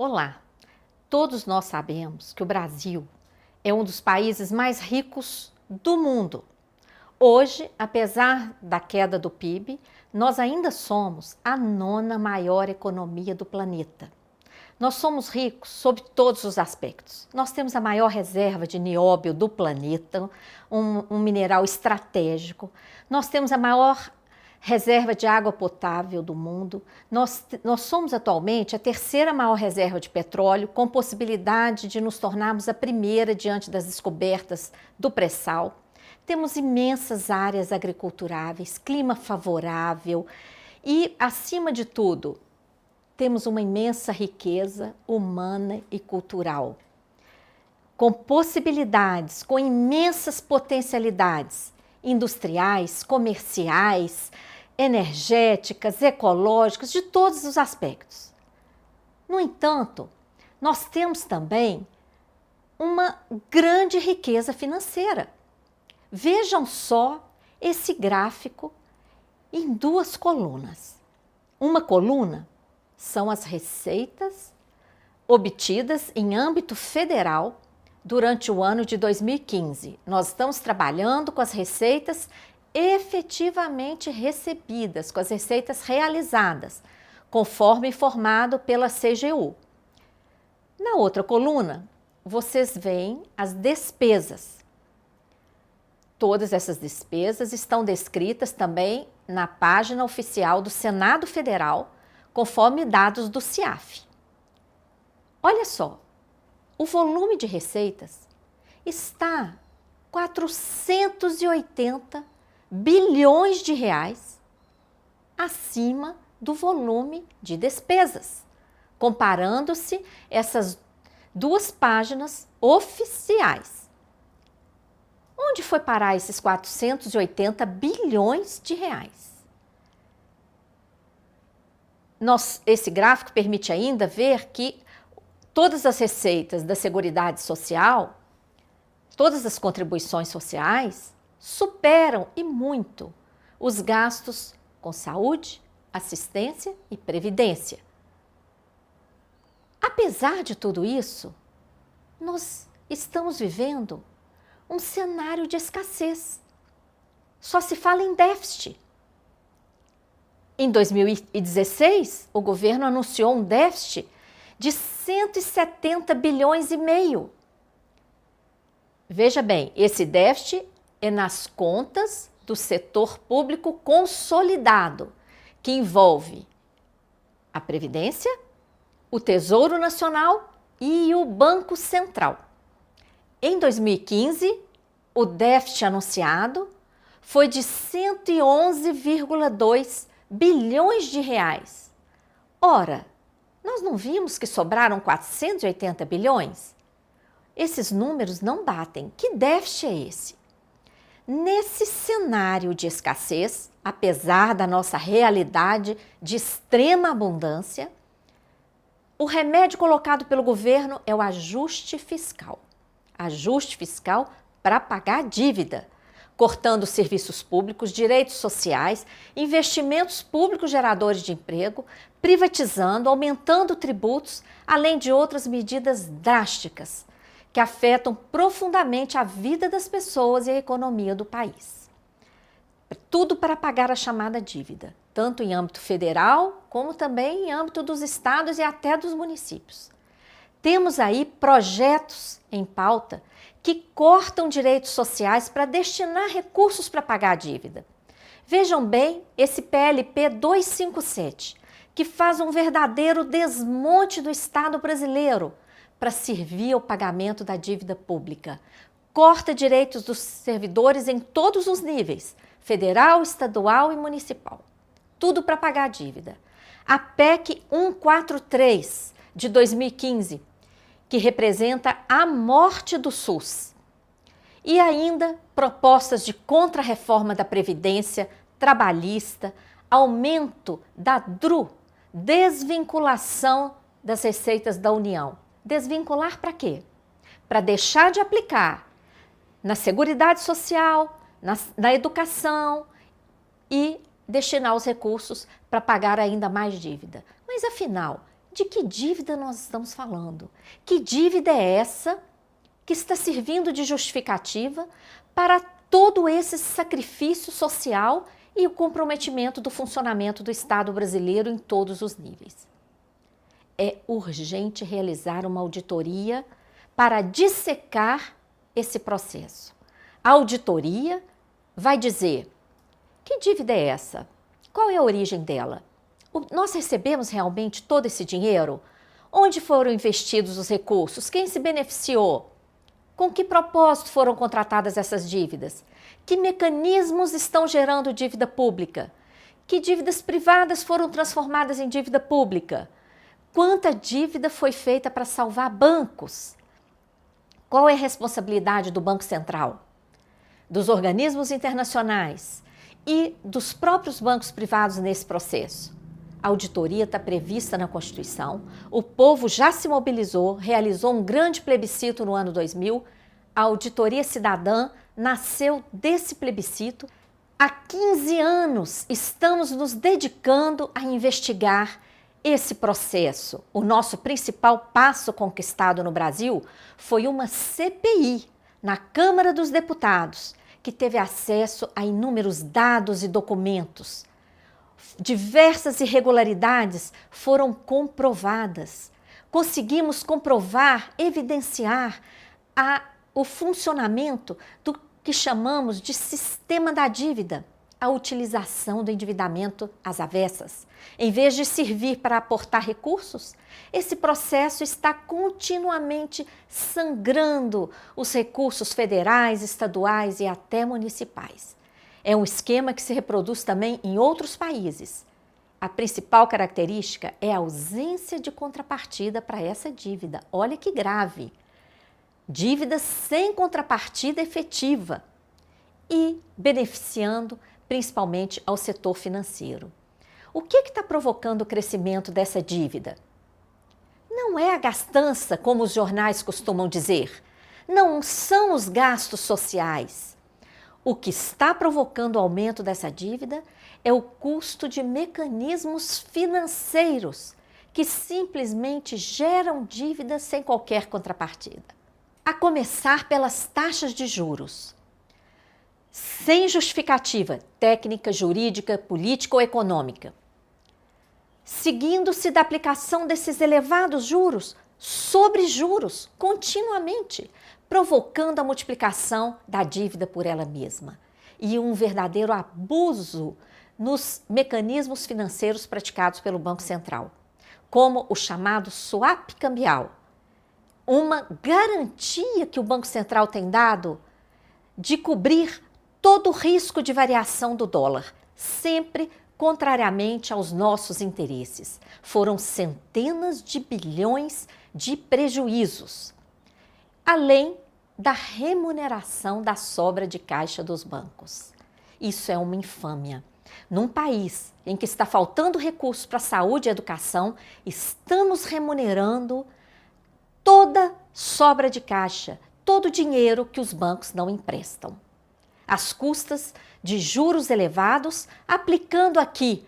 Olá, todos nós sabemos que o Brasil é um dos países mais ricos do mundo. Hoje, apesar da queda do PIB, nós ainda somos a nona maior economia do planeta. Nós somos ricos sob todos os aspectos. Nós temos a maior reserva de nióbio do planeta, um mineral estratégico. Nós temos a maior reserva de água potável do mundo. Nós somos atualmente a terceira maior reserva de petróleo, com possibilidade de nos tornarmos a primeira diante das descobertas do pré-sal. Temos imensas áreas agriculturáveis, clima favorável e, acima de tudo, temos uma imensa riqueza humana e cultural, com possibilidades, com imensas potencialidades industriais, comerciais, energéticas, ecológicas, de todos os aspectos. No entanto, nós temos também uma grande riqueza financeira. Vejam só esse gráfico em duas colunas. Uma coluna são as receitas obtidas em âmbito federal durante o ano de 2015. Nós estamos trabalhando com as receitas efetivamente recebidas, com as receitas realizadas, conforme informado pela CGU. Na outra coluna, vocês veem as despesas. Todas essas despesas estão descritas também na página oficial do Senado Federal, conforme dados do CIAF. Olha só, o volume de receitas está 480 bilhões de reais acima do volume de despesas, comparando-se essas duas páginas oficiais. Onde foi parar esses 480 bilhões de reais? Esse gráfico permite ainda ver que todas as receitas da Seguridade Social, todas as contribuições sociais, superam e muito os gastos com saúde, assistência e previdência. Apesar de tudo isso, nós estamos vivendo um cenário de escassez. Só se fala em déficit. Em 2016, o governo anunciou um déficit de 170 bilhões e meio. Veja bem, esse déficit é nas contas do setor público consolidado, que envolve a Previdência, o Tesouro Nacional e o Banco Central. Em 2015, o déficit anunciado foi de 111,2 bilhões de reais. Ora, nós não vimos que sobraram 480 bilhões? Esses números não batem. Que déficit é esse? Nesse cenário de escassez, apesar da nossa realidade de extrema abundância, o remédio colocado pelo governo é o ajuste fiscal. Ajuste fiscal para pagar a dívida, cortando serviços públicos, direitos sociais, investimentos públicos geradores de emprego, privatizando, aumentando tributos, além de outras medidas drásticas que afetam profundamente a vida das pessoas e a economia do país. Tudo para pagar a chamada dívida, tanto em âmbito federal, como também em âmbito dos estados e até dos municípios. Temos aí projetos em pauta que cortam direitos sociais para destinar recursos para pagar a dívida. Vejam bem esse PLP 257, que faz um verdadeiro desmonte do Estado brasileiro para servir ao pagamento da dívida pública. Corta direitos dos servidores em todos os níveis, federal, estadual e municipal. Tudo para pagar a dívida. A PEC 143 de 2015, que representa a morte do SUS. E ainda propostas de contra-reforma da Previdência, trabalhista, aumento da DRU, desvinculação das receitas da União. Desvincular para quê? Para deixar de aplicar na Seguridade Social, na educação e destinar os recursos para pagar ainda mais dívida. Mas afinal, De que dívida nós estamos falando? Que dívida é essa que está servindo de justificativa para todo esse sacrifício social e o comprometimento do funcionamento do Estado brasileiro em todos os níveis? É urgente realizar uma auditoria para dissecar esse processo. A auditoria vai dizer: que dívida é essa? Qual é a origem dela? Nós recebemos realmente todo esse dinheiro? Onde foram investidos os recursos? Quem se beneficiou? Com que propósito foram contratadas essas dívidas? Que mecanismos estão gerando dívida pública? Que dívidas privadas foram transformadas em dívida pública? Quanta dívida foi feita para salvar bancos? Qual é a responsabilidade do Banco Central, dos organismos internacionais e dos próprios bancos privados nesse processo? A auditoria está prevista na Constituição, o povo já se mobilizou, realizou um grande plebiscito no ano 2000, a auditoria cidadã nasceu desse plebiscito. Há 15 anos estamos nos dedicando a investigar esse processo. O nosso principal passo conquistado no Brasil foi uma CPI na Câmara dos Deputados, que teve acesso a inúmeros dados e documentos. Diversas irregularidades foram comprovadas. Conseguimos comprovar, evidenciar o funcionamento do que chamamos de sistema da dívida, a utilização do endividamento às avessas. Em vez de servir para aportar recursos, esse processo está continuamente sangrando os recursos federais, estaduais e até municipais. É um esquema que se reproduz também em outros países. A principal característica é a ausência de contrapartida para essa dívida. Olha que grave! Dívida sem contrapartida efetiva e beneficiando principalmente ao setor financeiro. O que está provocando o crescimento dessa dívida? Não é a gastança, como os jornais costumam dizer. Não são os gastos sociais. O que está provocando o aumento dessa dívida é o custo de mecanismos financeiros que simplesmente geram dívidas sem qualquer contrapartida. A começar pelas taxas de juros. Sem justificativa técnica, jurídica, política ou econômica. Seguindo-se da aplicação desses elevados juros sobre juros continuamente, provocando a multiplicação da dívida por ela mesma e um verdadeiro abuso nos mecanismos financeiros praticados pelo Banco Central, como o chamado swap cambial, uma garantia que o Banco Central tem dado de cobrir todo o risco de variação do dólar, sempre contrariamente aos nossos interesses. Foram centenas de bilhões de prejuízos, além da remuneração da sobra de caixa dos bancos. Isso é uma infâmia. Num país em que está faltando recursos para saúde e educação, estamos remunerando toda sobra de caixa, todo o dinheiro que os bancos não emprestam, às custas de juros elevados, aplicando aqui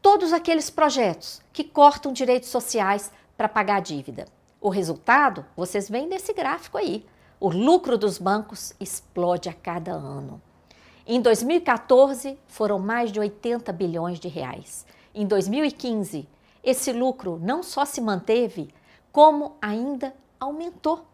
todos aqueles projetos que cortam direitos sociais para pagar a dívida. O resultado, vocês veem nesse gráfico aí. O lucro dos bancos explode a cada ano. Em 2014, foram mais de 80 bilhões de reais. Em 2015, esse lucro não só se manteve, como ainda aumentou.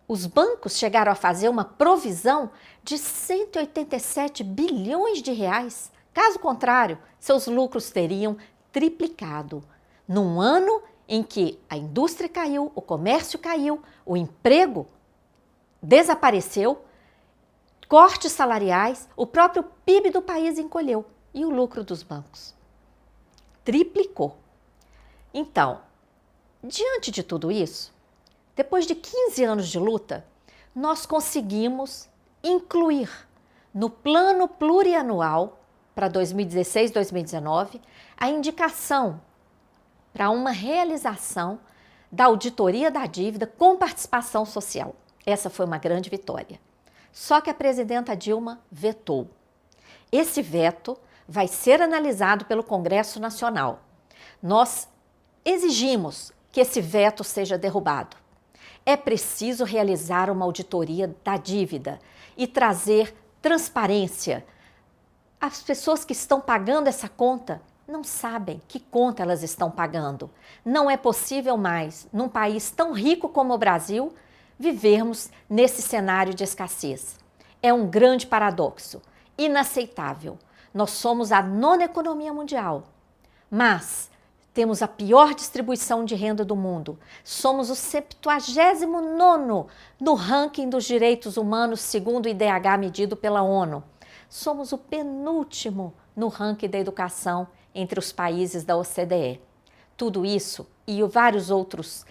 Os bancos chegaram a fazer uma provisão de 187 bilhões de reais. Caso contrário, seus lucros teriam triplicado. Num ano em que a indústria caiu, o comércio caiu, o emprego desapareceu, cortes salariais, o próprio PIB do país encolheu e o lucro dos bancos triplicou. Então, diante de tudo isso, depois de 15 anos de luta, nós conseguimos incluir no plano plurianual para 2016-2019 a indicação para uma realização da auditoria da dívida com participação social. Essa foi uma grande vitória. Só que a presidenta Dilma vetou. Esse veto vai ser analisado pelo Congresso Nacional. Nós exigimos que esse veto seja derrubado. É preciso realizar uma auditoria da dívida e trazer transparência. As pessoas que estão pagando essa conta não sabem que conta elas estão pagando. Não é possível mais, num país tão rico como o Brasil, vivermos nesse cenário de escassez. É um grande paradoxo, inaceitável. Nós somos a 9ª economia mundial, mas temos a pior distribuição de renda do mundo. Somos o 79º no ranking dos direitos humanos, segundo o IDH medido pela ONU. Somos o penúltimo no ranking da educação entre os países da OCDE. Tudo isso e vários outros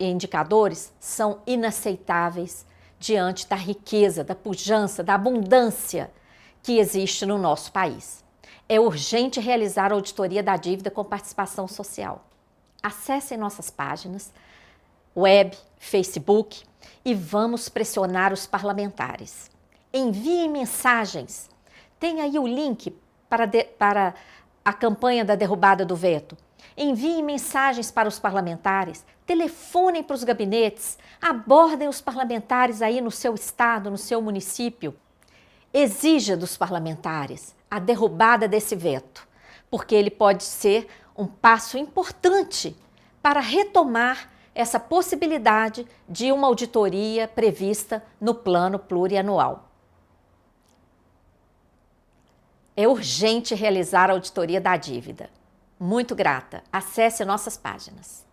indicadores são inaceitáveis diante da riqueza, da pujança, da abundância que existe no nosso país. É urgente realizar a auditoria da dívida com participação social. Acessem nossas páginas, web, Facebook e vamos pressionar os parlamentares. Enviem mensagens. Tem aí o link para a campanha da derrubada do veto. Enviem mensagens para os parlamentares, telefonem para os gabinetes, abordem os parlamentares aí no seu estado, no seu município. Exija dos parlamentares a derrubada desse veto, porque ele pode ser um passo importante para retomar essa possibilidade de uma auditoria prevista no plano plurianual. É urgente realizar a auditoria da dívida. Muito grata. Acesse nossas páginas.